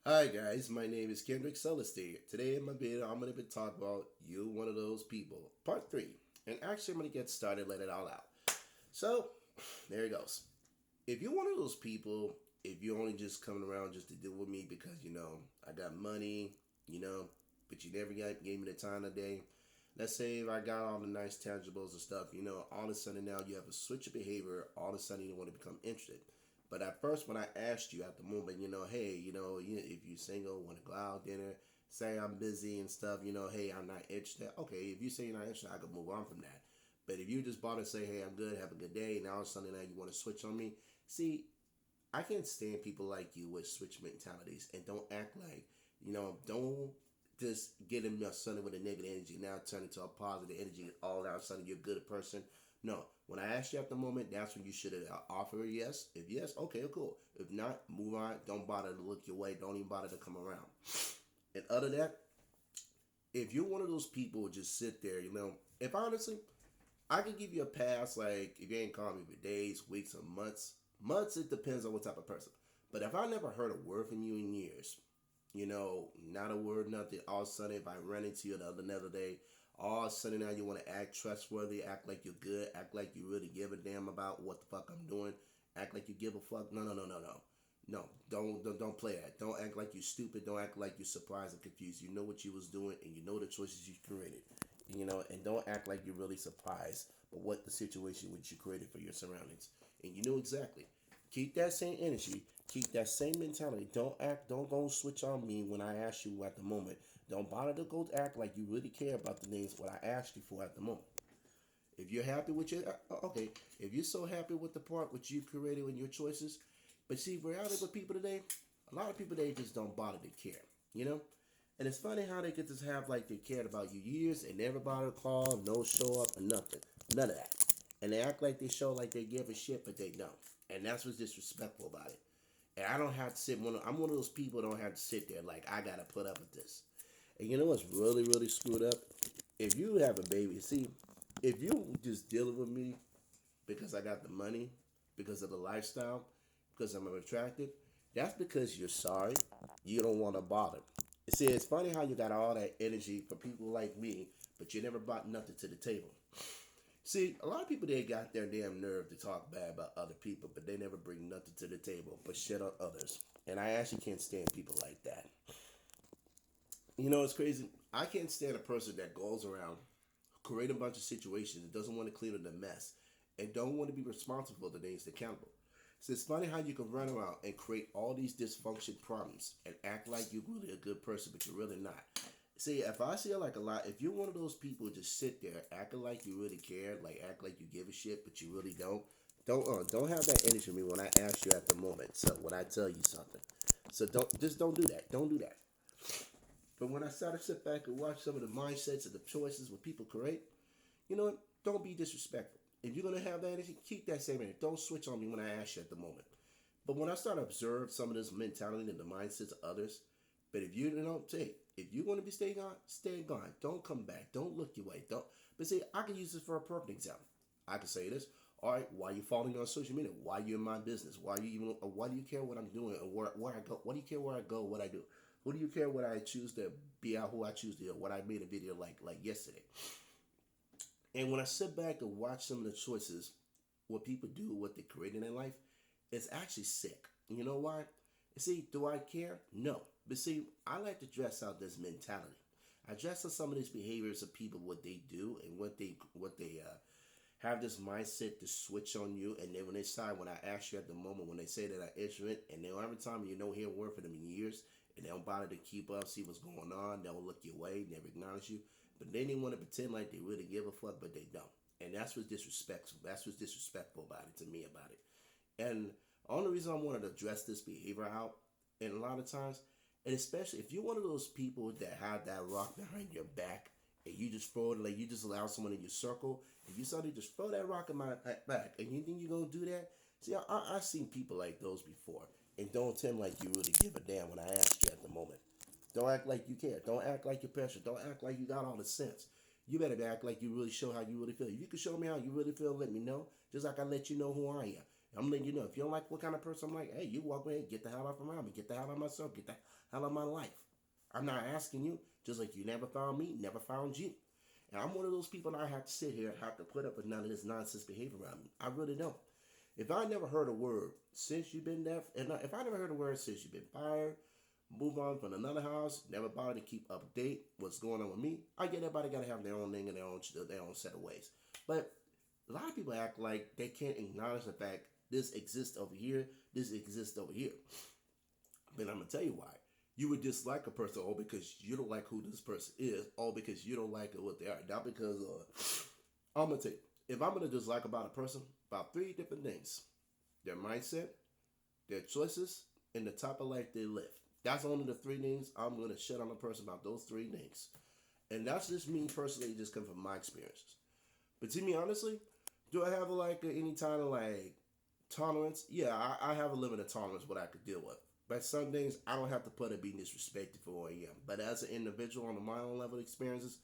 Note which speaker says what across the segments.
Speaker 1: Hi guys, my name is Kendrick Celesty. Today in my video, I'm going to be talking about You One of Those People, Part 3. And actually, I'm going to get started, let it all out. So, there it goes. If you're one of those people, if you're only just coming around just to deal with me because, I got money, but you never gave me the time of day. Let's say if I got all the nice tangibles and stuff, all of a sudden now you have a switch of behavior, all of a sudden you want to become interested. But at first, when I asked you at the moment, hey, if you're single, want to go out dinner, say I'm busy and stuff, hey, I'm not interested. Okay, if you say you're not interested, I could move on from that. But if you just bought and say, hey, I'm good, have a good day, now all of a sudden now you want to switch on me, see, I can't stand people like you with switch mentalities and don't act like, don't just get in your sudden with a negative energy, now turn into a positive energy, all of a sudden you're a good person. No, when I asked you at the moment, that's when you should have offered a yes. If yes, okay, cool. If not, move on. Don't bother to look your way. Don't even bother to come around. And other than that, if you're one of those people who just sit there, if honestly, I could give you a pass, like if you ain't calling me for days, weeks, or months. Months, it depends on what type of person. But if I never heard a word from you in years, not a word, nothing. All of a sudden, if I run into you another day, all of a sudden now you want to act trustworthy, act like you're good, act like you really give a damn about what the fuck I'm doing, act like you give a fuck. No, no, no, no, no. No, don't play that. Don't act like you're stupid. Don't act like you're surprised and confused. You know what you was doing, and you know the choices you created. And don't act like you're really surprised but what the situation which you created for your surroundings, and you know exactly. Keep that same energy. Keep that same mentality. Don't go switch on me when I ask you at the moment. Don't bother to go act like you really care about the things what I asked you for at the moment. If you're happy with your okay, if you're so happy with the part which you created and your choices, but see, reality with people today, a lot of people they just don't bother to care, you know. And it's funny how they get to have like they cared about you years and never bother to call, no show up, or nothing, none of that. And they act like they show like they give a shit, but they don't. And that's what's disrespectful about it. And I don't have to sit I'm one of those people that don't have to sit there like I gotta put up with this. And you know what's really, really screwed up? If you have a baby, see, if you just dealing with me because I got the money, because of the lifestyle, because I'm attractive, that's because you're sorry. You don't want to bother. See, it's funny how you got all that energy for people like me, but you never brought nothing to the table. See, a lot of people they got their damn nerve to talk bad about other people, but they never bring nothing to the table but shit on others. And I actually can't stand people like that. It's crazy. I can't stand a person that goes around, create a bunch of situations, and doesn't want to clean up the mess, and don't want to be responsible for the things accountable. So it's funny how you can run around and create all these dysfunction problems and act like you're really a good person, but you're really not. See, if I see it like a lot, if you're one of those people just sit there acting like you really care, like act like you give a shit, but you really don't have that energy for me when I ask you at the moment. So when I tell you something, so don't do that. Don't do that. But when I start to sit back and watch some of the mindsets and the choices what people create, you know what? Don't be disrespectful. If you're gonna have that energy, keep that same energy. Don't switch on me when I ask you at the moment. But when I start to observe some of this mentality and the mindsets of others, but if you don't take, if you want to be stay gone, stay gone. Don't come back. Don't look your way. Don't. But see, I can use this for a perfect example. I can say this. All right, why are you following me on social media? Why are you in my business? Why are you even? Why do you care what I'm doing or where I go? Why do you care where I go? What I do? Who do you care what I choose to be out? Who I choose to be? What I made a video like yesterday. And when I sit back and watch some of the choices, what people do, what they create in their life, it's actually sick. You know why? See, do I care? No. But see, I like to dress out this mentality. I dress out some of these behaviors of people, what they do and what they have this mindset to switch on you. And then when they decide, when I ask you at the moment, when they say that I'm ignorant, and then every time you don't hear a word from them in years, and they don't bother to keep up, see what's going on, they'll look your way, never acknowledge you. But then they want to pretend like they really give a fuck, but they don't. And that's what's disrespectful. That's what's disrespectful about it to me about it. And the only reason I wanted to address this behavior out, and a lot of times, and especially if you're one of those people that have that rock behind your back, and you just throw it, like you just allow someone in your circle, and you suddenly just throw that rock in my back, and you think you're gonna do that? See, I've seen people like those before, and don't tell me like you really give a damn when I ask you at the moment. Don't act like you care. Don't act like you're pressure. Don't act like you got all the sense. You better act like you really show how you really feel. If you can show me how you really feel, let me know. Just like I let you know who I am. I'm letting you know, if you don't like what kind of person I'm like, hey, you walk away, get the hell out from around me, get the hell out of myself, get the hell out of my life. I'm not asking you, just like you never found me, never found you. And I'm one of those people that I have to sit here and have to put up with none of this nonsense behavior around me. I really don't. If I never heard a word since you've been there, and if I never heard a word since you've been fired, move on from another house, never bother to keep up to date what's going on with me, I get everybody got to have their own thing and their own set of ways. But a lot of people act like they can't acknowledge the fact this exists over here, this exists over here. But I'm gonna tell you why. You would dislike a person all because you don't like who this person is, all because you don't like what they are. Not because I'm gonna tell you, if I'm gonna dislike about a person, about three different things: their mindset, their choices, and the type of life they live. That's only the three things I'm gonna shit on a person about. Those three things, and that's just me personally, just come from my experiences. But to me, honestly, do I have any kind of tolerance? Yeah, I have a limited tolerance what I could deal with. But some things I don't have to put it being disrespectful for who I am. But as an individual on my own level of experiences,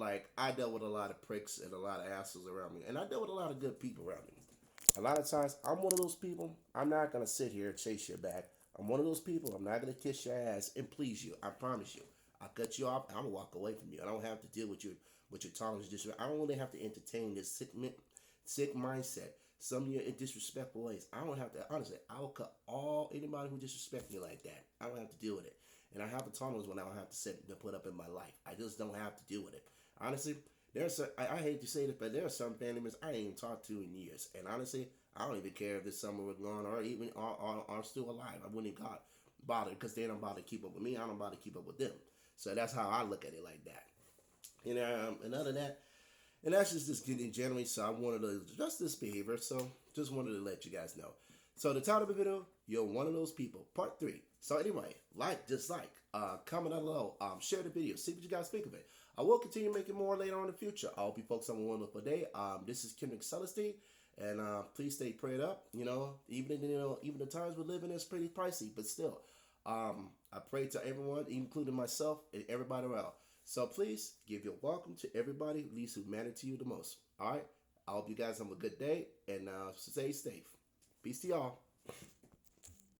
Speaker 1: I dealt with a lot of pricks and a lot of assholes around me, and I dealt with a lot of good people around me. A lot of times, I'm one of those people. I'm not gonna sit here and chase your back. I'm one of those people. I'm not gonna kiss your ass and please you. I promise you. I cut you off. I'm gonna walk away from you. I don't have to deal with your tolerance. I don't really have to entertain this sick mindset. Some of your disrespectful ways. I don't have to. Honestly, I will cut all anybody who disrespect me like that. I don't have to deal with it. And I have a tolerance when I don't have to sit and put up in my life. I just don't have to deal with it. Honestly, I hate to say this, but there are some family members I ain't even talked to in years. And honestly, I don't even care if this summer was gone or even are still alive. I wouldn't even bother because they don't bother to keep up with me. I don't bother to keep up with them. So that's how I look at it like that. And other than that, and that's just this getting generally. So I wanted to address this behavior. So just wanted to let you guys know. So the title of the video, you're one of those people. Part 3. So anyway, dislike, comment down below, share the video, see what you guys think of it. I will continue making more later on in the future. I hope you folks have a wonderful day. This is Kendrick Celestine, and please stay prayed up. Even the times we're living is pretty pricey, but still, I pray to everyone, including myself and everybody around. So please give your welcome to everybody, at least who matter to you the most. All right. I hope you guys have a good day and stay safe. Peace to y'all.